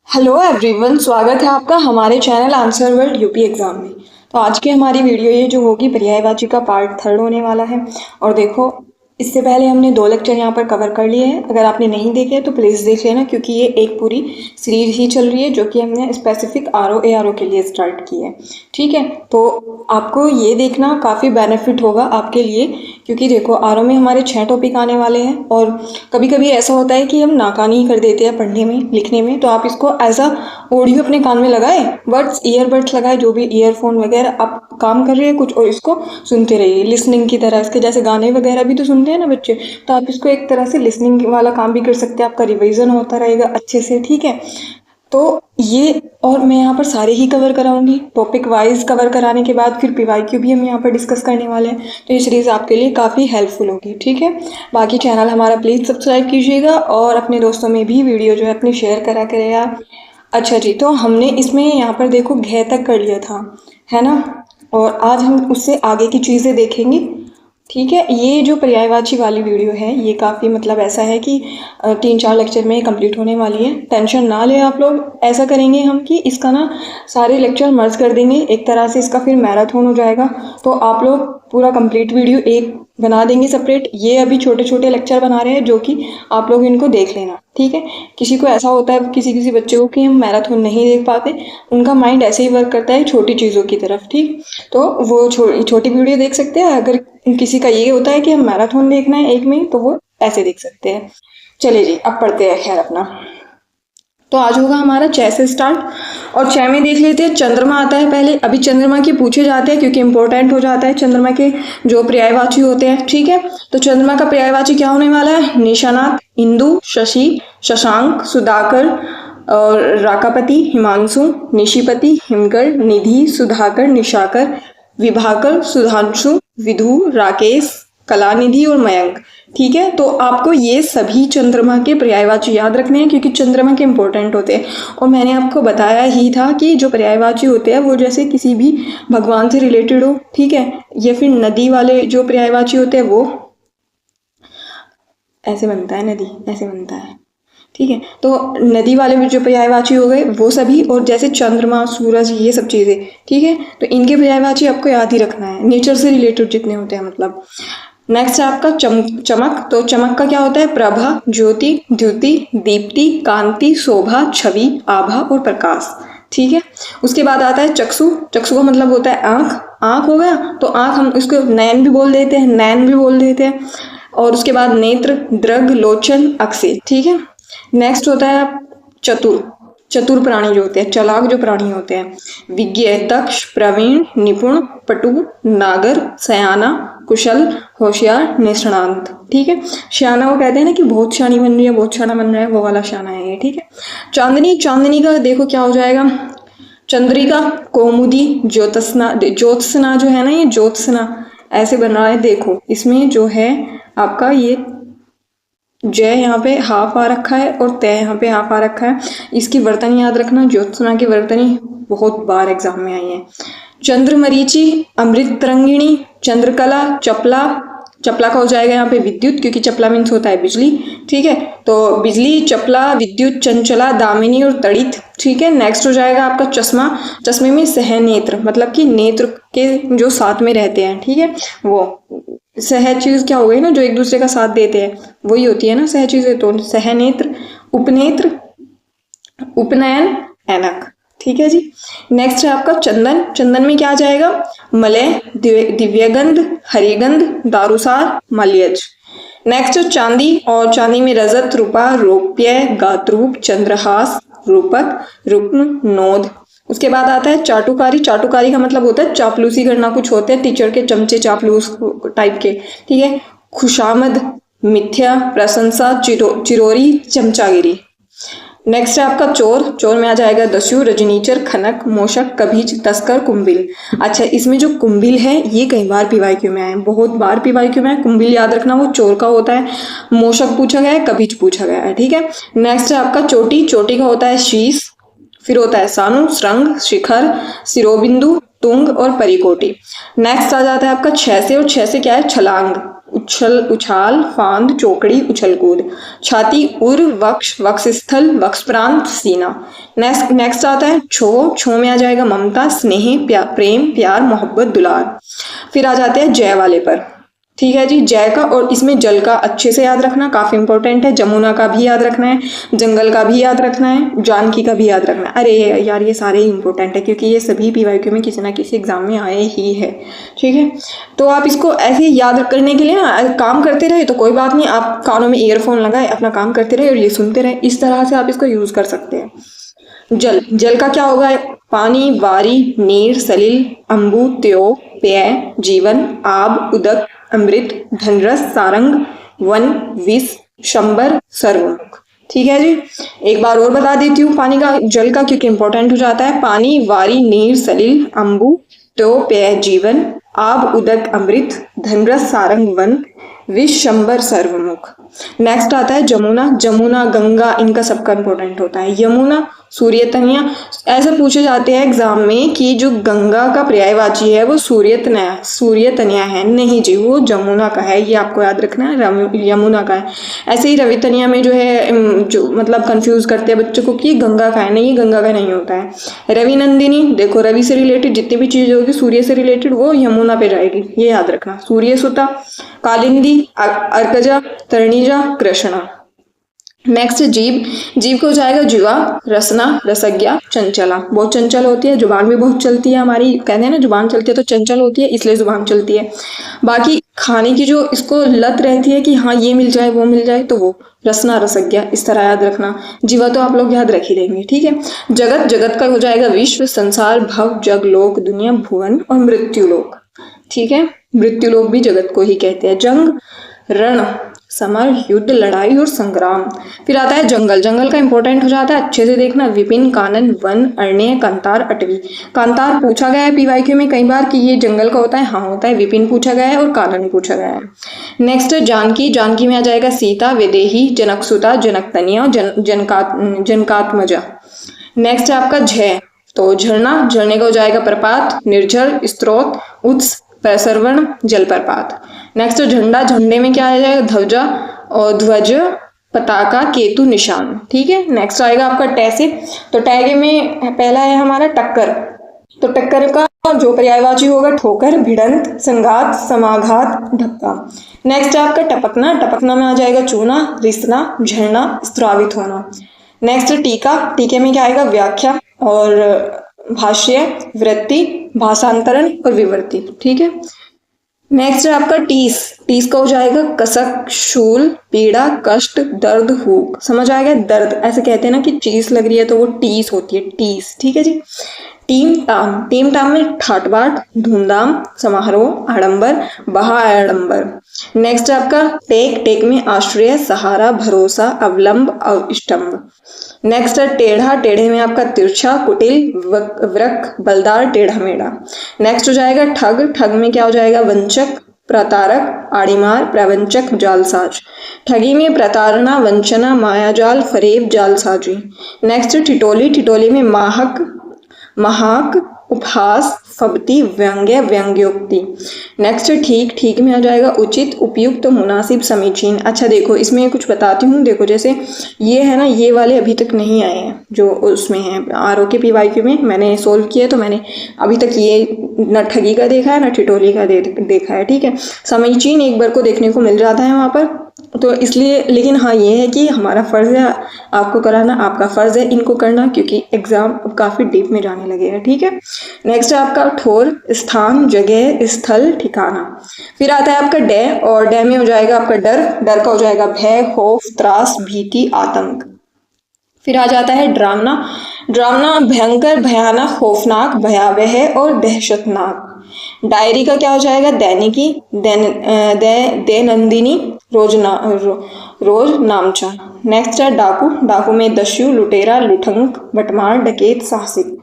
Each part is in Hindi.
हेलो एवरीवन, स्वागत है आपका हमारे channel answer world UP exam में। तो आज की हमारी वीडियो ये जो होगी पर्यायवाची का पार्ट 3 होने वाला है। और देखो, इससे पहले हमने 2 लेक्चर यहाँ पर कवर कर लिए हैं। अगर आपने नहीं देखे तो प्लीज़ देख लेना, क्योंकि ये एक पूरी सीरीज ही चल रही है जो कि हमने स्पेसिफिक आर के लिए स्टार्ट की है। ठीक है, तो आपको ये देखना काफ़ी बेनिफिट होगा आपके लिए, क्योंकि देखो आर में हमारे 6 टॉपिक आने वाले हैं। और कभी कभी ऐसा होता है कि हम नाकानी कर देते हैं पढ़ने में लिखने में, तो आप इसको एज अ ऑडियो अपने कान में लगाए, बड्स ईयरबड्स लगाए, जो भी ईयरफोन वगैरह आप काम कर रहे हैं कुछ, और इसको सुनते रहिए लिसनिंग की तरह। इसके जैसे गाने वगैरह भी तो सुनते हैं ना बच्चे, तो आप इसको एक तरह से लिसनिंग वाला काम भी कर सकते हैं। आपका रिवीजन होता रहेगा अच्छे से। ठीक है, तो ये, और मैं यहाँ पर सारे ही कवर कराऊंगी टॉपिक वाइज। कवर कराने के बाद फिर पीवाईक्यू भी हम यहाँ पर डिस्कस करने वाले हैं, तो ये सीरीज़ आपके लिए काफ़ी हेल्पफुल होगी। ठीक है, बाकी चैनल हमारा प्लीज़ सब्सक्राइब कीजिएगा और अपने दोस्तों में भी वीडियो जो है अपनी शेयर करा करें यार। अच्छा जी, तो हमने इसमें यहाँ पर देखो घ तक कर लिया था, है ना, और आज हम उससे आगे की चीज़ें देखेंगे। ठीक है, ये जो पर्यायवाची वाली वीडियो है ये काफ़ी मतलब ऐसा है कि 3-4 लेक्चर में कंप्लीट होने वाली है। टेंशन ना ले आप लोग। ऐसा करेंगे हम कि इसका ना सारे लेक्चर मर्ज कर देंगे एक तरह से, इसका फिर मैराथन हो जाएगा। तो आप लोग पूरा कंप्लीट वीडियो एक बना देंगे सेपरेट। ये अभी छोटे छोटे लेक्चर बना रहे हैं जो कि आप लोग इनको देख लेना। ठीक है, किसी को ऐसा होता है किसी किसी बच्चे को कि हम मैराथन नहीं देख पाते, उनका माइंड ऐसे ही वर्क करता है छोटी चीज़ों की तरफ। ठीक, तो वो छोटी वीडियो देख सकते हैं। अगर किसी का ये होता है कि हम मैराथन देखना है एक में, तो वो ऐसे देख सकते हैं। चलिए जी, अब पढ़ते हैं खैर अपना। तो आज होगा हमारा 6 से स्टार्ट, और 6 में देख लेते हैं चंद्रमा आता है पहले। अभी चंद्रमा के पूछे जाते हैं क्योंकि इंपॉर्टेंट हो जाता है चंद्रमा के जो पर्यायवाची होते हैं। ठीक है, तो चंद्रमा का पर्यायवाची क्या होने वाला है? निशानाथ, इंदु, शशि, शशांक, सुधाकर और राकापति, हिमांशु, निशिपति, हिमकर, निधि, सुधाकर, निशाकर, विभाकर, सुधांशु, विधु, राकेश, कलानिधि और मयंक। ठीक है, तो आपको ये सभी चंद्रमा के पर्यायवाची याद रखने हैं क्योंकि चंद्रमा के इंपॉर्टेंट होते हैं। और मैंने आपको बताया ही था कि जो पर्यायवाची होते हैं वो जैसे किसी भी भगवान से रिलेटेड हो, ठीक है, या फिर नदी वाले जो पर्यायवाची होते हैं वो ऐसे बनता है, नदी ऐसे बनता है। ठीक है, तो नदी वाले में जो पर्यायवाची हो गए वो सभी, और जैसे चंद्रमा, सूरज, ये सब चीज़ें। ठीक है, तो इनके पर्यायवाची आपको याद ही रखना है, नेचर से रिलेटेड जितने होते हैं मतलब। नेक्स्ट है आपका चमक। तो चमक का क्या होता है? प्रभा, ज्योति, द्युति, दीप्ति, कांति, शोभा, छवि, आभा और प्रकाश। ठीक है, उसके बाद आता है चक्षु। चक्षु का मतलब होता है आंख। आंख हो गया, तो आंख हम इसको नयन भी बोल देते हैं, नैन भी बोल देते हैं। और उसके बाद नेत्र, दृग, लोचन, अक्सी। ठीक है, नेक्स्ट होता है चतुर। चतुर प्राणी जो होते हैं, चालाक जो प्राणी होते हैं, विज्ञ, दक्ष, प्रवीण, निपुण, पटु, नागर, सयाना, कुशल, होशियार, निष्णांत। ठीक है, श्याना वो कहते हैं ना कि बहुत शानी बन रही है, बहुत शाना बन रहा है, वो वाला शाना है ये। ठीक है, चांदनी। चांदनी का देखो क्या हो जाएगा? चंद्रिका, कौमुदी, ज्योत्सना। ज्योत्सना जो है ना, ये ज्योत्सना ऐसे बन रहा है। देखो इसमें जो है आपका ये जय यहाँ पे हाफ आ रखा है और तय यहाँ पे हाफ आ रखा है। इसकी वर्तनी याद रखना, ज्योत्सना की वर्तनी बहुत बार एग्जाम में आई है। चंद्रमरीचि, अमृत तरंगिणी, चंद्रकला, चपला। चपला का हो जाएगा यहाँ पे विद्युत, क्योंकि चपला मीन्स होता है बिजली। ठीक है, तो बिजली, चपला, विद्युत, चंचला, दामिनी और तड़ित। ठीक है, नेक्स्ट हो जाएगा आपका चश्मा। चश्मे में सहनेत्र, मतलब कि नेत्र के जो साथ में रहते हैं। ठीक है, वो सह चीज क्या हो गई ना, जो एक दूसरे का साथ देते हैं, वही होती है ना सह चीजें। तो सहनेत्र, उपनेत्र, उपनयन, ऐनक। ठीक है जी, नेक्स्ट है आपका चंदन। चंदन में क्या आ जाएगा? मलय, दिव्यगंध, हरिगंध, दारूसार, मलयज। नेक्स्ट चांदी, और चांदी में रजत, रूपा, रौप्य, गात्रूप, चंद्रहास, रूपक, रुक्म, नोद। उसके बाद आता है चाटुकारी। चाटुकारी का मतलब होता है चापलूसी करना, कुछ होते हैं टीचर के चमचे चापलूस टाइप के। ठीक है, खुशामद, मिथ्या, प्रशंसा, चिरोरी, चमचागिरी। नेक्स्ट है आपका चोर। चोर में आ जाएगा दस्यु, रजनीचर, खनक, मोशक, कभीज, तस्कर, कुंभिल। अच्छा, इसमें जो कुंभिल है ये कई बार पीवाईक्यू में आए, बहुत बार पीवाईक्यू में आए। कुंभिल याद रखना, वो चोर का होता है। मोशक पूछा गया है, कभीज पूछा गया है। ठीक है, नेक्स्ट है आपका चोटी। चोटी का होता है शीश। फिर होता है सानु, श्रृंग, शिखर, शिरोबिंदु, तुंग और परिकोटि। नेक्स्ट आ जाता है आपका 6 से, और 6 से क्या है, छलांग, उछाल, फांद, चौकड़ी, उछल कूद। छाती, उर, वक्ष, वक्षस्थल, वक्ष प्रांत, सीना। नेक्स्ट आता है छो। छो में आ जाएगा ममता, स्नेह, प्रेम, प्यार, मोहब्बत, दुलार। फिर आ जाते हैं जय वाले पर। ठीक है जी, जय का और इसमें जल का अच्छे से याद रखना, काफी इंपॉर्टेंट है। जमुना का भी याद रखना है, जंगल का भी याद रखना है, जानकी का भी याद रखना है। अरे यार ये सारे ही इंपॉर्टेंट है क्योंकि ये सभी पीवाईक्यू में किसी ना किसी एग्जाम में आए ही है। ठीक है, तो आप इसको ऐसे याद करने के लिए ना काम करते रहे तो कोई बात नहीं, आप कानों में ईयरफोन लगाए अपना काम करते रहे और ये सुनते रहे, इस तरह से आप इसको यूज कर सकते हैं। जल, जल का क्या होगा, पानी, वारी, नीर, सलिल, अम्बु, त्यो, पेय, जीवन, आब, उदक, अमृत, धनरस, सारंग, वन, विष, शंबर, सर्वमुख। ठीक है जी, एक बार और बता देती हूँ पानी का, जल का, क्योंकि इंपॉर्टेंट हो जाता है। पानी, वारी, नीर, सलिल, अम्बु, त्यो, पेय, जीवन, आब, उदक, अमृत, धनरस, सारंग, वन, विष, शंबर, सर्वमुख। नेक्स्ट आता है जमुना। जमुना, गंगा, इनका सबका इंपॉर्टेंट होता है। यमुना, सूर्य तनया। ऐसे पूछे जाते हैं एग्जाम में कि जो गंगा का पर्यायवाची है वो सूर्य तनया है, नहीं जी, वो जमुना का है, ये आपको याद रखना है, यमुना का है। ऐसे ही रवि तनया में जो है, जो मतलब कंफ्यूज करते हैं बच्चों को कि गंगा का है, नहीं, गंगा का नहीं होता है। रवि नंदिनी, देखो रवि से रिलेटेड जितनी भी चीज होगी सूर्य से रिलेटेड वो यमुना पे जाएगी, ये याद रखना। सूर्य सुता, कालिंदी, अर्कजा, तरणीजा, कृष्णा। नेक्स्ट जीभ। जीभ को हो जाएगा जीवा, रसना, रसज्ञा, चंचला। बहुत चंचल होती है, जुबान भी बहुत चलती है हमारी, कहते हैं ना जुबान चलती है तो चंचल होती है, इसलिए जुबान चलती है। बाकी खाने की जो इसको लत रहती है कि हाँ ये मिल जाए वो मिल जाए, तो वो रसना, रसज्ञा, इस तरह याद रखना। जीवा तो आप लोग याद रख ही देंगे। ठीक है, जगत, जगत का हो जाएगा विश्व, संसार, भव, जग, लोक, दुनिया, भुवन और मृत्यु लोक। ठीक है, मृत्यु लोक भी जगत को ही कहते हैं। जंग, रण, समर, युद्ध, लड़ाई और संग्राम। फिर आता है जंगल। जंगल का इंपॉर्टेंट हो जाता है, अच्छे से देखना, विपिन, कानन, वन, अरण्य, कांतार, अटवी। कांतार पूछा गया है पीवाईक्यू में कई बार कि ये जंगल का होता है, हाँ होता है। विपिन पूछा गया है और कानन पूछा गया है। नेक्स्ट जानकी। जानकी में आ जाएगा सीता, विदेही, जनकसुता, जनकतनिया, जनकात्मजा। नेक्स्ट है आपका झय। तो झरना, झरने का हो जाएगा प्रपात, निर्झर, स्त्रोत, उत्स, प्रसरवण, जलप्रपात। नेक्स्ट झंडा। झंडे में क्या आ जाएगा, ध्वजा और ध्वज, पताका, केतु, निशान। ठीक है, नेक्स्ट आएगा आपका टै से। तो टै में पहला है हमारा टक्कर। तो टक्कर का जो पर्यायवाची होगा ठोकर, भिड़ंत, संघात, समाघात, धक्का। नेक्स्ट है आपका टपकना। टपकना में आ जाएगा चूना, रिसना, झरना, स्त्रावित होना। नेक्स्ट टीका। टीके में क्या आएगा, व्याख्या और भाष्य, वृत्ति, भाषांतरण और विवृत्ति। ठीक है, नेक्स्ट है आपका टीस। टीस का हो जाएगा कसक, शूल, पीड़ा, कष्ट, दर्द, हुक। समझ आएगा, दर्द ऐसे कहते हैं ना कि चीज लग रही है तो वो टीस होती है, टीस। ठीक है जी। टीम टाम। टीम टाम में ठाट बाट, धूमधाम, समारोह, आडंबर, बहा आडंबर। नेक्स्ट आपका टेक। टेक में आश्रय, सहारा, भरोसा, अवलंब, अवस्तंभ। नेक्स्ट है टेढ़ा। टेढ़े में आपका तिरछा, कुटिल, वृक, बलदार, टेढ़ा मेढ़ा। नेक्स्ट हो जाएगा ठग। ठग में क्या हो जाएगा, वंचक, प्रतारक, आड़ीमार, प्रवंचक, जालसाज। ठगी में प्रताड़ना, वंचना, मायाजाल, फरेब, जालसाजी। नेक्स्ट ठिठोली। ठिठोली में माहक, महाक, उपहास, फबती, व्यंग्य, व्यंग्योक्ति। नेक्स्ट ठीक। ठीक में आ जाएगा उचित, उपयुक्त, मुनासिब, समीचीन। अच्छा देखो इसमें कुछ बताती हूँ। देखो जैसे ये है ना, ये वाले अभी तक नहीं आए हैं जो उसमें है आरओ के पीवाईक्यू में मैंने सोल्व किए, तो मैंने अभी तक ये न ठगी का देखा है न ठिठोली का देखा है। ठीक है, समीचीन एक बार को देखने को मिल जाता है वहाँ पर, तो इसलिए। लेकिन हाँ ये है कि हमारा फर्ज है आपको कराना, आपका फर्ज है इनको करना, क्योंकि एग्जाम काफी डीप में जाने लगे हैं। ठीक है, नेक्स्ट है आपका ठोर, स्थान, जगह, स्थल, ठिकाना। फिर आता है आपका डे। और डे में हो जाएगा आपका डर। डर का हो जाएगा भय, खौफ, त्रास, भीति, आतंक। फिर आ जाता है डरावना। डरावना भयंकर, भयानक, खौफनाक, भयावह और दहशतनाक। डायरी का क्या हो जाएगा, दैनिकी, दैनंदिनी, रोज नामचा। नेक्स्ट है डाकू। डाकू में दस्यु, लुटेरा, लुठंक, बटमार, डकैत, साहसिक।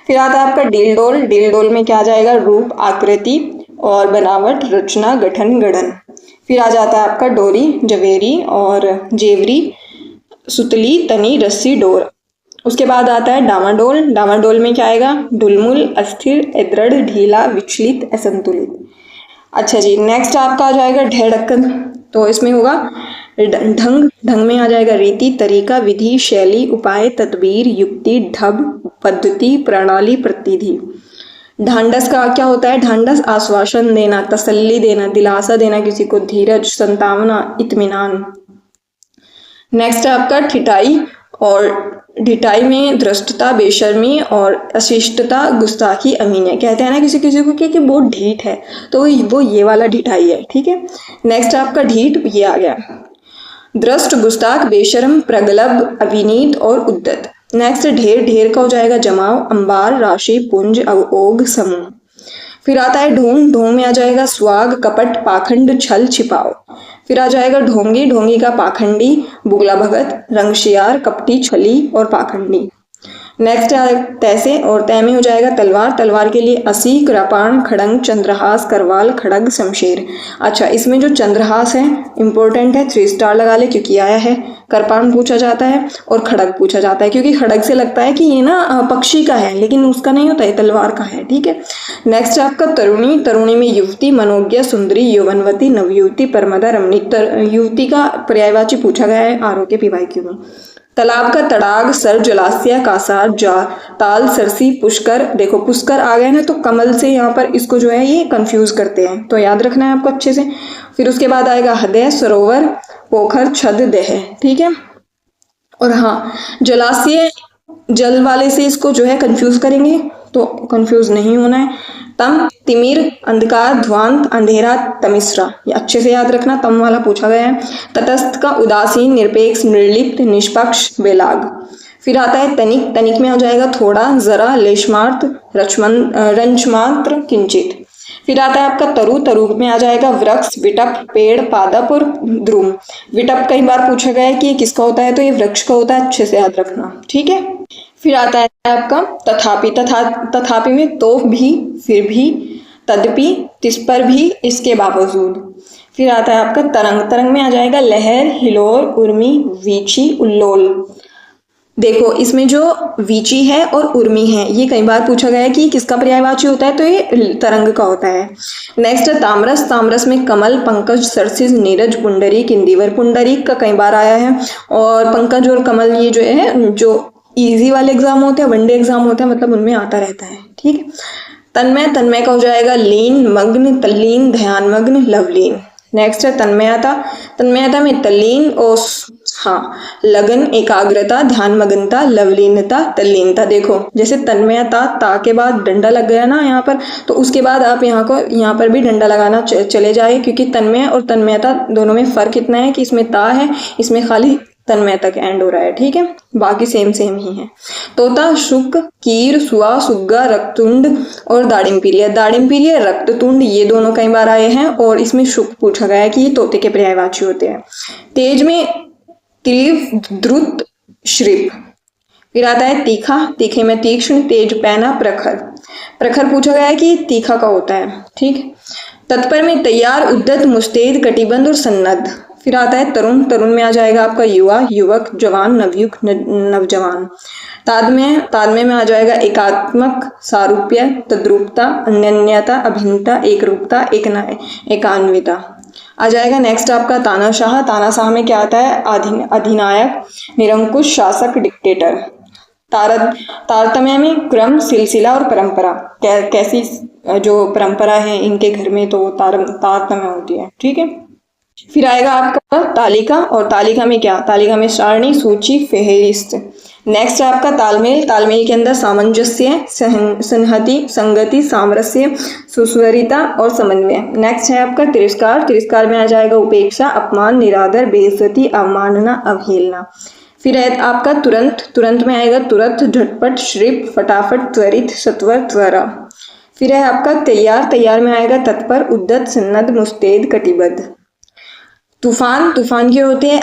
फिर आता है आपका डील डोल। डील डोल में क्या आ जाएगा, रूप, आकृति और बनावट, रचना, गठन, गढ़न। फिर आ जाता है आपका डोरी, जवेरी और जेवरी, सुतली, तनी, रस्सी, डोर। उसके बाद आता है डामाडोल। डामाडोल में क्या आएगा? ढुलमुल, अस्थिर, अदृढ़, ढीला, विचलित, असंतुलित। अच्छा जी, नेक्स्ट आपका आ जाएगा ढेढ़कन। तो इसमें होगा ढंग। ढंग में आ जाएगा रीति, तरीका, विधि, शैली, उपाय, तदबीर, युक्ति, ढब, पद्धति, प्रणाली, प्रतिधि। ढांढस का क्या होता है? ढांढस आश्वासन देना, तसल्ली देना, दिलासा देना किसी को, धीरज, संतावना, इत्मीनान। नेक्स्ट है आपका ठिठाई। और ढिठाई में धृष्टता, बेशर्मी और अशिष्टता, गुस्ताखी, अमीन है। कहते हैं ना किसी किसी को कि वो ढीठ है, तो वो ये वाला ढिठाई है, ठीक है। नेक्स्ट आपका ढीठ, ये आ गया। दृष्ट, गुस्ताख, बेशर्म, प्रगल्भ, अविनीत और उद्दत। नेक्स्ट ढेर। ढेर का हो जाएगा जमाव, अंबार, राशि, पुंज, ओघ, समूह। फिर आता है ढोंग। ढोंग में आ जाएगा स्वाग, कपट, पाखंड, छल, छिपाव। फिर आ जाएगा ढोंगी। ढोंगी का पाखंडी, बुगला भगत, रंगशियार, कपटी, छली और पाखंडी। नेक्स्ट है तैसे। और तय में हो जाएगा तलवार। तलवार के लिए असी, कृपाण, खड़ंग, चंद्रहास, करवाल, खड़ग, शमशेर। अच्छा, इसमें जो चंद्रहास है इंपॉर्टेंट है, 3 स्टार लगा ले क्योंकि आया है। कृपाण पूछा जाता है और खड़ग पूछा जाता है क्योंकि खड़ग से लगता है कि ये ना पक्षी का है, लेकिन उसका नहीं होता है, तलवार का है, ठीक है। नेक्स्ट है आपका तरुणी। तरुणी में युवती, मनोज्ञ, सुंदरी, यौवनवती, नवयुवती, परमदा, रमणी। युवती का पर्यायवाची पूछा गया है आरोग्य पीवाईक्यू में। तालाब का तड़ाग, सर, जलाशय, कासार, जा, ताल, सरसी, पुष्कर। देखो पुष्कर आ गए ना तो कमल से यहाँ पर इसको जो है ये कंफ्यूज करते हैं, तो याद रखना है आपको अच्छे से। फिर उसके बाद आएगा हृदय, सरोवर, पोखर, छद, देह, ठीक है। और हाँ, जलाशय जल वाले से इसको जो है कंफ्यूज करेंगे, तो कंफ्यूज नहीं होना है। तम, तिमिर, अंधकार, ध्वांत, अंधेरा, तमिश्रा। ये अच्छे से याद रखना, तम वाला पूछा गया है। तटस्थ का उदासीन, निरपेक्ष, निर्लिप्त, निष्पक्ष, बेलाग। फिर आता है तनिक। तनिक में आ जाएगा थोड़ा, जरा, लेशमात्र, रंचमात्र, किंचित। फिर आता है आपका तरु। तरु में आ जाएगा वृक्ष, विटप, पेड़, पादप और ध्रुम। विटप कई बार पूछा गया है कि ये किसका होता है, तो ये वृक्ष का होता है, अच्छे से याद रखना, ठीक है। फिर आता है आपका तथापि। तथापि में तो भी, फिर भी, तदपि, तिस पर भी, इसके बावजूद। फिर आता है आपका तरंग। तरंग में आ जाएगा लहर, हिलोर, उर्मी, वीची, उल्लोल। देखो इसमें जो वीची है और उर्मी है ये कई बार पूछा गया है कि किसका पर्यायवाची होता है, तो ये तरंग का होता है। नेक्स्ट है तामरस। तामरस में कमल, पंकज, सरसिज, नीरज, पुंडरीक, इंदिवर। पुंडरीक का कई बार आया है, और पंकज और कमल ये जो है जो इजी वाले एग्जाम होते हैं, वनडे एग्जाम होते हैं, मतलब उनमें आता रहता है, ठीक है। तन्मय। तन्मय का हो जाएगा लीन, मग्न, तल्लीन, ध्यानमग्न, लवलीन। नेक्स्ट है तन्मयता। तन्मयता में तल्लीन और लगन, एकाग्रता, ध्यानमग्नता, लवलीनता, तल्लीनता। देखो जैसे तन्मयता, ता के बाद डंडा लग गया ना यहाँ पर, तो उसके बाद आप यहाँ पर भी डंडा लगाना चले जाए, क्योंकि तन्मय और तन्मयता दोनों में फर्क इतना है कि इसमें ता है, इसमें खाली तन्मय तक एंड हो रहा है, ठीक है, बाकी सेम ही है। तोता, शुक, कीर, सुआ, सुग्गा, रक्ततुंड और दाड़िमप्रिय। दाड़िमप्रिय, रक्ततुंड ये दोनों कई बार आए हैं, और इसमें शुक पूछा गया है कि ये तोते के पर्यायवाची होते हैं। तेज में तीव्र, द्रुत, श्रीप। फिर आता है तीखा। तीखे में तीक्ष्ण, तेज, पैना, प्रखर। प्रखर पूछा गया है कि तीखा का होता है, ठीक। तत्पर में तैयार, उद्यत, मुस्तैद, कटिबंध और सन्नद्ध। फिर आता है तरुण। तरुण में आ जाएगा आपका युवा, युवक, जवान, नवयुग, नवजवान। तादम्य में आ जाएगा एकात्मक, सारूप्य, तद्रूपता, अन्यन्यता, अभिन्नता, एकरूपता, एकान्विता आ जाएगा। नेक्स्ट आपका तानाशाह। तानाशाह में क्या आता है? अधिनायक, निरंकुश, शासक, डिक्टेटर। तारतम्य में क्रम, सिलसिला और परंपरा। कैसी जो परंपरा है इनके घर में, तो तारतम्य होती है, ठीक है। फिर आएगा आपका तालिका। और तालिका में क्या? तालिका में सारणी, सूची, फेहरिस्त। नेक्स्ट है आपका तालमेल। तालमेल के अंदर सामंजस्य, संहति, संगति, सामरस्य, सुस्वरिता और समन्वय। नेक्स्ट है आपका तिरस्कार। तिरस्कार में आ जाएगा उपेक्षा, अपमान, निरादर, बेइज्जती, अवमानना, अवहेलना। फिर है आपका तुरंत। तुरंत में आएगा तुरंत, झटपट, श्रिप, फटाफट, त्वरित, सत्वर, त्वरा। फिर है आपका तैयार। तैयार में आएगा तत्पर, उद्यत, सन्नद्ध, मुस्तैद, कटिबद्ध। तूफान। तूफान के होते हैं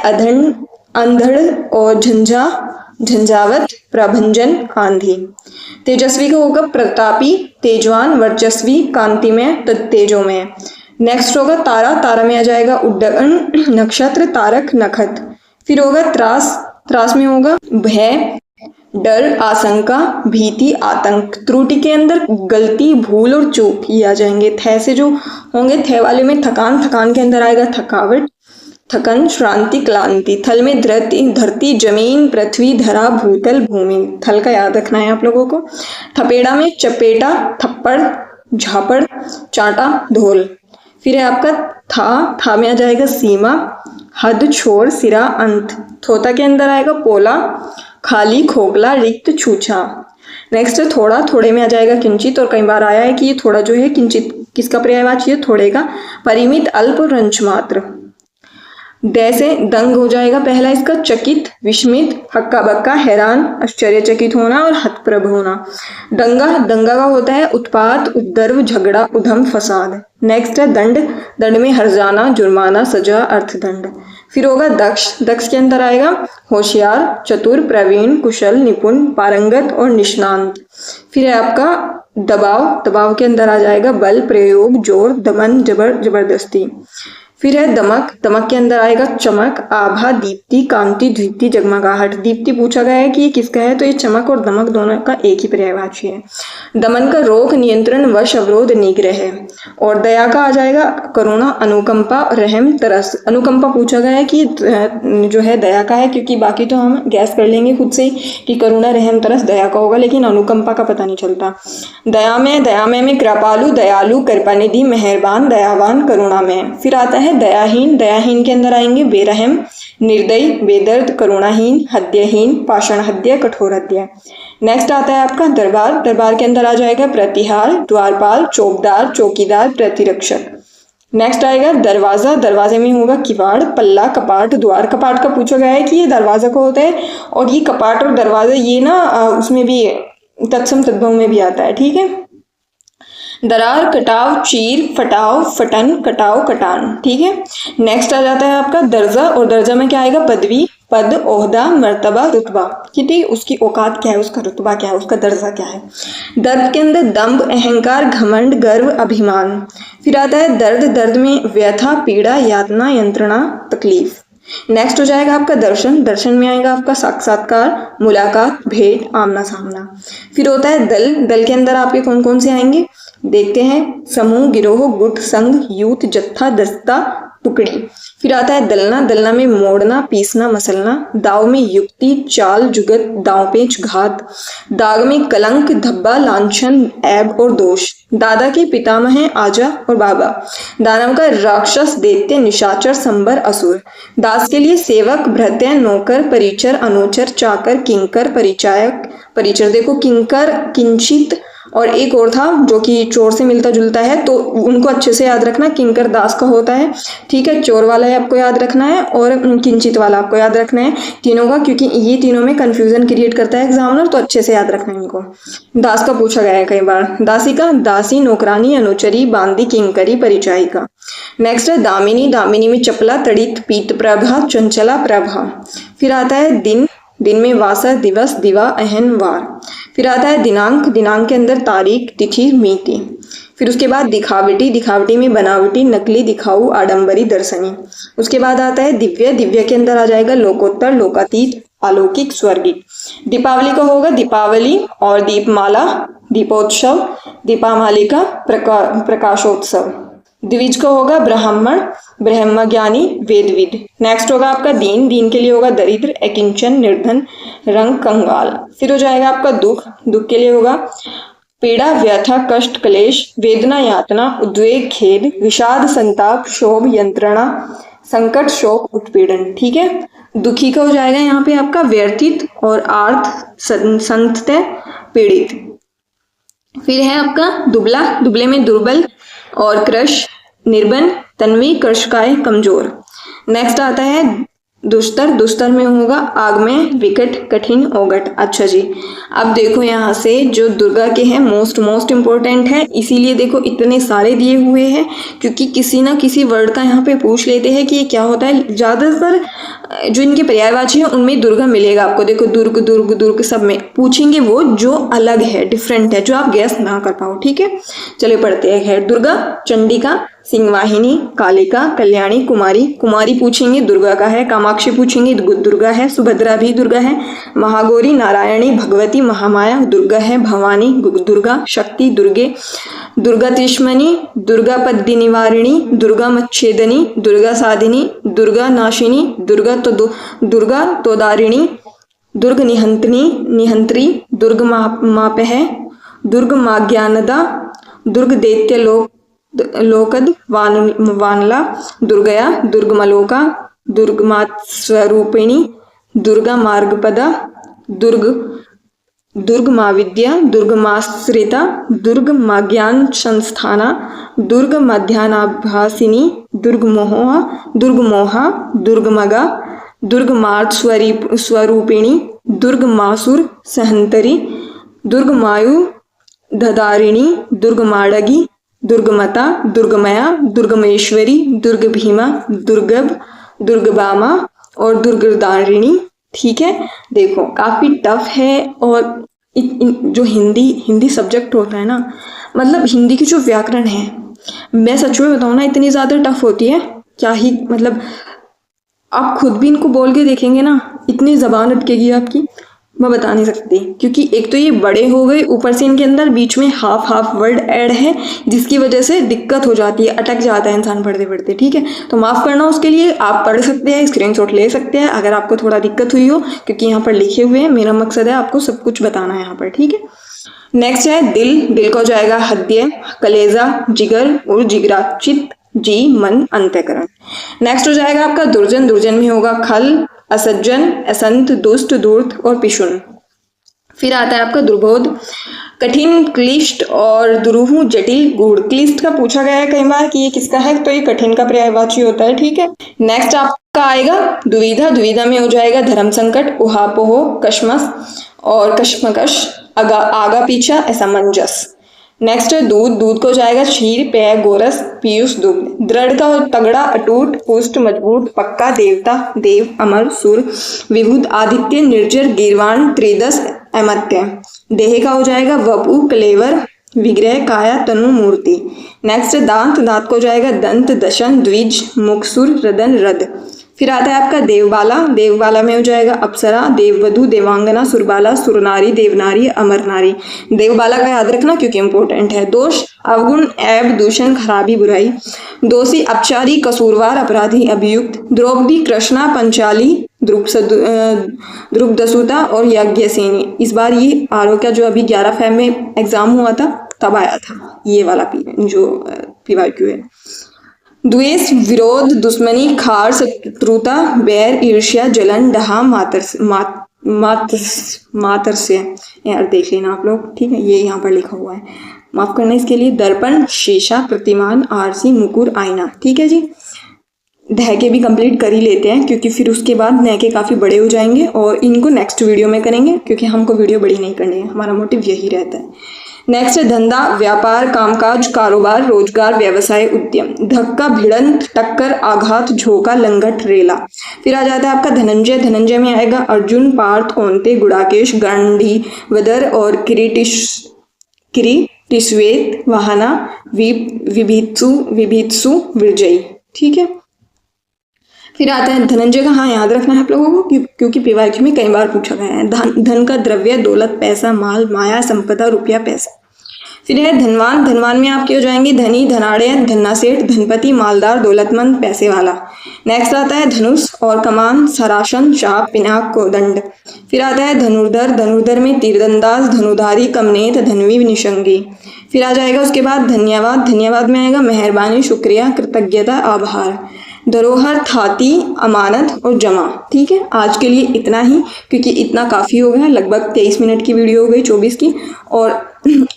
अंधड़ और झंझावत, प्रभंजन, आंधी। तेजस्वी का होगा प्रतापी, तेजवान, वर्चस्वी, कांतिमय, तेजोमय। नेक्स्ट होगा तारा। तारा में आ जाएगा उड्डयन, नक्षत्र, तारक, नखत। फिर होगा त्रास। त्रास में होगा भय, डर, आशंका, भीति, आतंक। त्रुटि के अंदर गलती, भूल और चूक ये आ जाएंगे। थे से जो होंगे, थे वाले में थकान, थकान के अंदर आएगा थकावट, थकन, श्रांति, क्लांति। थल में धरती, जमीन, पृथ्वी, धरा, भूतल, भूमि। थल का याद रखना है आप लोगों को। थपेड़ा में चपेटा, थप्पड़, झापड़, चाटा, ढोल। फिर है आपका था में आ जाएगा सीमा, हद, छोर, सिरा, अंत। थोता के अंदर आएगा पोला, खाली, खोखला, रिक्त, छूछा। नेक्स्ट है थोड़ा, थोड़े में आ जाएगा किंचित, और कई बार आया है कि ये थोड़ा जो है किंचित किसका पर्यायवाची है, थोड़े का। परिमित, अल्प, रंच मात्र। दे से दंग हो जाएगा पहला इसका, चकित, विस्मित, हक्का बक्का, हैरान, आश्चर्यचकित होना और हतप्रभ होना। दंगा, दंगा का होता है उत्पात, उपद्रव, झगड़ा, उधम, फसाद। नेक्स्ट है दंड, दंड में हर्जाना, जुर्माना, सजा, अर्थदंड। फिर होगा दक्ष, दक्ष के अंदर आएगा होशियार, चतुर, प्रवीण, कुशल, निपुण, पारंगत और निष्णांत। फिर है आपका दबाव, दबाव के अंदर आ जाएगा बल, प्रयोग, जोर, दमन, जबरदस्ती। फिर है दमक, दमक के अंदर आएगा चमक, आभा, दीप्ति, कांति, द्विति, जगमगाहट। दीप्ति पूछा गया है कि ये किसका है, तो ये चमक और दमक दोनों का एक ही पर्यायवाची है। दमन का रोक, नियंत्रण, वश, अवरोध, निग्रह है। और दया का आ जाएगा करुणा, अनुकंपा, रहम, तरस। अनुकंपा पूछा गया है कि जो है दया का है, क्योंकि बाकी तो हम गैस कर लेंगे खुद से ही कि करुणा, रहम, तरस दया का होगा, लेकिन अनुकंपा का पता नहीं चलता। दयामय में कृपालु, दयालु, कृपानिधि, मेहरबान, दयावान, करुणामय। फिर आता है दयाहीन, दयाहीन के अंदर आएंगे बेरहम, निर्दयी, बेदर्द, करुणाहीन, हद्यहीन, पाषाण हद्य, कठोर हद्य। नेक्स्ट आता है आपका दरबार, दरबार के अंदर आ जाएगा प्रतिहार, द्वारपाल, चौकीदार, चौकीदार, प्रतिरक्षक। नेक्स्ट आएगा दरवाजा, दरवाजे में होगा किवाड़, पल्ला, कपाट, द्वार। कपाट का पूछा गया है कि ये दरवाजा का होता है, और ये कपाट और दरवाजा ये ना उसमें भी तत्सम तद्भव में भी आता है, ठीक है। दरार, कटाव, चीर, फटाव, फटन, कटाव, कटान, ठीक है। नेक्स्ट आ जाता है आपका दर्जा, और दर्जा में क्या आएगा पदवी, पद, ओहदा, मर्तबा, रुतबा। ठीक, उसकी औकात क्या है, उसका रुतबा क्या है, उसका दर्जा क्या है। दर्द के अंदर दंभ, अहंकार, घमंड, गर्व, अभिमान। फिर आता है दर्द, दर्द में व्यथा, पीड़ा, यातना, यंत्रणा, तकलीफ। नेक्स्ट हो जाएगा आपका दर्शन, दर्शन में आएगा आपका साक्षात्कार, मुलाकात, भेंट, आमना सामना। फिर होता है दल, दल के अंदर आपके कौन कौन से आएंगे देखते हैं, समूह, गिरोह, गुट, संघ, यूथ, जत्था, दस्ता, टुकड़ी। फिर आता है दलना, दलना में मोड़ना, पीसना, मसलना। दाव में युक्ति, चाल, जुगत, दांव पेच, घात। दाग में कलंक, धब्बा, लांछन, ऐब और दोष। दादा के पितामह हैं आजा और बाबा। दानव का राक्षस, दैत्य, निशाचर, संबर, असुर। दास के लिए सेवक, भृत्य, नौकर, परिचर, अनुचर, चाकर, किंकर, परिचायक, परिचर। देखो किंकर, किंचित और एक और था जो कि चोर से मिलता जुलता है, तो उनको अच्छे से याद रखना। किंकर दास का होता है, ठीक है, चोर वाला है आपको याद रखना है, और किंचित वाला आपको याद रखना है तीनों का, क्योंकि ये तीनों में कंफ्यूजन क्रिएट करता है एग्जामिनर, तो अच्छे से याद रखना है इनको। दास का पूछा गया है कई बार। दासिका, दासी, नौकरानी, अनुचरी, बांदी, किंकरी, परिचायिका। नेक्स्ट है दामिनी, दामिनी में चपला, तड़ित, पीत प्रभा, चंचला प्रभा। फिर आता है दिन, दिन में वासर, दिवस, दिवा, अहन, वार। फिर आता है दिनांक, दिनांक के अंदर तारीख, तिथि, मिति। फिर उसके बाद दिखावटी, दिखावटी में बनावटी, नकली, दिखाऊ, आडंबरी, दर्शनी। उसके बाद आता है दिव्य, दिव्य के अंदर आ जाएगा लोकोत्तर, लोकातीत, अलौकिक, स्वर्गिक। दीपावली का होगा दीपावली और दीपमाला, दीपोत्सव, दीपामालिका, प्रकाशोत्सव। द्विज का होगा ब्राह्मण, ब्रह्मज्ञानी, वेदविद। नेक्स्ट होगा आपका दीन, दीन के लिए होगा दरिद्र, अकिंचन, निर्धन, रंग, कंगाल। फिर हो जाएगा आपका दुख, दुख के लिए होगा पीड़ा, व्यथा, कष्ट, क्लेश, वेदना, यातना, उद्वेग, खेद, विषाद, संताप, क्षोभ, यंत्रणा, संकट, शोक, उत्पीड़न। ठीक है, दुखी का हो जाएगा यहाँ पे आपका व्यर्थित और आर्थ, संतत, पीड़ित। फिर है आपका दुबला, दुबले में दुर्बल और कृश, निर्बल, तन्वी, कर्षकाय, कमजोर। नेक्स्ट आता है दुस्तर, दुस्तर में होगा आग में, विकट, कठिन, ओगट। अच्छा जी, अब देखो यहाँ से जो दुर्गा के हैं मोस्ट इम्पोर्टेंट है, इसीलिए देखो इतने सारे दिए हुए हैं, क्योंकि किसी ना किसी वर्ड का यहाँ पे पूछ लेते हैं कि ये क्या होता है। ज़्यादातर जो इनके पर्यायवाची है उनमें दुर्गा मिलेगा आपको। देखो दुर्ग दुर्ग दुर्ग सब में पूछेंगे वो जो अलग है, डिफरेंट है, जो आप गैस ना कर पाओ। ठीक है, चलिए पढ़ते हैं। खैर, दुर्गा, चंडिका, सिंहवाहिनी, कालिका, कल्याणी, कुमारी। कुमारी पूछेंगे दुर्गा का है। कामाक्षी पूछेंगे दुर्गा है। सुभद्रा भी दुर्गा है। महागौरी, नारायणी, भगवती, महामाया दुर्गा है। भवानी दुर्गा, शक्ति दुर्गे, दुर्गा त्रिशमनी, दुर्गा पद्दी निवारिणी, दुर्गा मच्छेदनी, दुर्गा साधिनी, दुर्गा नाशिनी, दुर्गा तोदारिणी, दुर्ग निहंत्री, दुर्ग मापह, दुर्ग माज्ञानदा, दुर्ग दैत्य लोकद वानला, दुर्गया, दुर्गमलोका, दुर्गमास्वरूपिणी, दुर्गा मार्गपदा, दुर्ग माविद्या, दुर्ग माश्रिता, दुर्ग माज्ञान संस्थाना, दुर्ग मध्यानाभासिनी, दुर्ग मोहा, दुर्ग मगा, दुर्ग मार्ग स्वरूपिणी, दुर्ग मासुर सहंतरी, दुर्ग मायु धदारिणी, दुर्ग माड़गी, दुर्गमता, दुर्गमया, दुर्गमेश्वरी, दुर्ग भीमा, दुर्गब, दुर्गबामा और दुर्गदारिणी। ठीक है, देखो काफ़ी टफ है। और जो हिंदी सब्जेक्ट होता है ना, मतलब हिंदी की जो व्याकरण है, मैं सच में बताऊँ ना, इतनी ज़्यादा टफ होती है क्या ही, मतलब आप खुद भी इनको बोल के देखेंगे ना, इतनी ज़बान अटकेगी आपकी, मैं बता नहीं सकती। क्योंकि एक तो ये बड़े हो गए, ऊपर से इनके अंदर बीच में हाफ वर्ड ऐड है, जिसकी वजह से दिक्कत हो जाती है, अटक जाता है इंसान पढ़ते पढ़ते। ठीक है, तो माफ़ करना उसके लिए। आप पढ़ सकते हैं, स्क्रीनशॉट ले सकते हैं अगर आपको थोड़ा दिक्कत हुई हो, क्योंकि यहाँ पर लिखे हुए हैं। मेरा मकसद है आपको सब कुछ बताना है यहाँ पर। ठीक है, नेक्स्ट है दिल का हो जाएगा हृदय, कलेजा, जिगर और जिगरा, चित्त, जी, मन, अंतःकरण। नेक्स्ट हो जाएगा आपका दुर्जन में होगा खल, असज्जन, असंत, दुष्ट, धूर्त और पिशुन। फिर आता है आपका दुर्बोध, कठिन, क्लिष्ट और दुरूह, जटिल, गूढ़। क्लिष्ट का पूछा गया है कई बार कि ये किसका है, तो ये कठिन का पर्यायवाची होता है। ठीक है, नेक्स्ट आपका आएगा दुविधा में हो जाएगा धर्म संकट, उहापोह, कश्मस और कश्मकश, आगा पीछा, असमंजस। नेक्स्ट है दूध को जाएगा क्षीर, पेय, गोरस, पीयूष, दुग्ध। दृढ़ का तगड़ा, अटूट, पुष्ट, मजबूत, पक्का, देवता, देव, अमर, सुर, विभुद, आदित्य, निर्जर, गिरवाण, त्रिदश, अमर्त्य। देह का हो जाएगा वपु, कलेवर, विग्रह, काया, तनु, मूर्ति। नेक्स्ट दांत को जाएगा दंत, दशन, द्विज, मुखसुर, रदन, रद। फिर आता है आपका देवबाला में हो जाएगा अप्सरा, देववधु, देवांगना, सुरबाला, सुरनारी, देवनारी, अमरनारी। देवबाला का याद रखना क्योंकि इंपॉर्टेंट है। दोष, अवगुण, ऐब, दूषण, खराबी, बुराई। दोषी, अपचारी, कसूरवार, अपराधी, अभियुक्त। द्रौपदी, कृष्णा, पंचाली, द्रुपदसुता और यज्ञसेनी। इस बार ये आरओ का जो अभी 11 फेब में एग्जाम हुआ था तब आया था ये वाला जो PYQ है। द्वेष, विरोध, दुश्मनी, खार, शत्रुता, बैर, ईर्ष्या, जलन, डहा, मातर्स्य। यार देख लेना आप लोग। ठीक है, ये यहाँ पर लिखा हुआ है, माफ करना इसके लिए। दर्पण, शीशा, प्रतिमान, आरसी, मुकुर, आईना। ठीक है जी, धैके भी कंप्लीट कर ही लेते हैं क्योंकि फिर उसके बाद नैके काफ़ी बड़े हो जाएंगे और इनको नेक्स्ट वीडियो में करेंगे क्योंकि हमको वीडियो बड़ी नहीं करनी है, हमारा मोटिव यही रहता है। नेक्स्ट है धंधा, व्यापार, कामकाज, कारोबार, रोजगार, व्यवसाय, उद्यम। धक्का, भिड़ंत, टक्कर, आघात, झोंका, लंगट, रेला। फिर आ जाता है आपका धनंजय में आएगा अर्जुन, पार्थ, कौंते, गुड़ाकेश, गंडी, वदर और किरीटिश्वेत, वाहना, विभीत्सु, विजयी। ठीक है, फिर आता है धनंजय का, हाँ याद रखना है आप लोगों को क्योंकि PYQ में कई बार पूछा गया है। धन का द्रव्य, दौलत, पैसा, माल, माया, संपदा, रुपया, पैसा। फिर है धनवान में आपके हो जाएंगे धनी, धनाढ़, धन्नासेठ, धनपति, मालदार, दौलतमंद, पैसे वाला। नेक्स्ट आता है धनुष और कमान, सरासन, चाप, पिनाक, कोदंड। फिर आता है धनुर्धर में तीरंदाज, धनुधारी, कमनेत, धनवी, निशंगी। फिर आ जाएगा उसके बाद धन्यवाद में आएगा मेहरबानी, शुक्रिया, कृतज्ञता, आभार। धरोहर, थाती, अमानत और जमा। ठीक है, आज के लिए इतना ही क्योंकि इतना काफ़ी हो गया। लगभग 23 मिनट की वीडियो हो गई, 24 की। और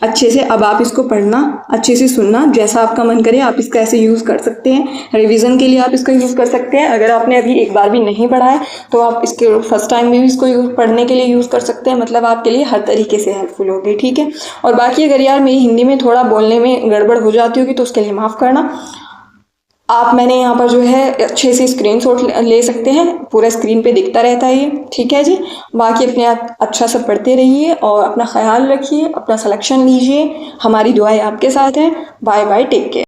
अच्छे से अब आप इसको पढ़ना, अच्छे से सुनना, जैसा आपका मन करे आप इसका ऐसे यूज़ कर सकते हैं। रिवीजन के लिए आप इसको यूज़ कर सकते हैं। अगर आपने अभी एक बार भी नहीं पढ़ा है तो आप इसके फर्स्ट टाइम भी इसको पढ़ने के लिए यूज़ कर सकते हैं। मतलब आपके लिए हर तरीके से हेल्पफुल होगी। ठीक है, और बाकी अगर यार मेरी हिंदी में थोड़ा बोलने में गड़बड़ हो जाती होगी तो उसके लिए माफ़ करना। आप मैंने यहाँ पर जो है अच्छे से स्क्रीनशॉट ले सकते हैं, पूरा स्क्रीन पे दिखता रहता है ये, ठीक है जी। बाकी अपने आप अच्छा से पढ़ते रहिए और अपना ख्याल रखिए, अपना सिलेक्शन लीजिए। हमारी दुआएं आपके साथ हैं। Bye bye, take care.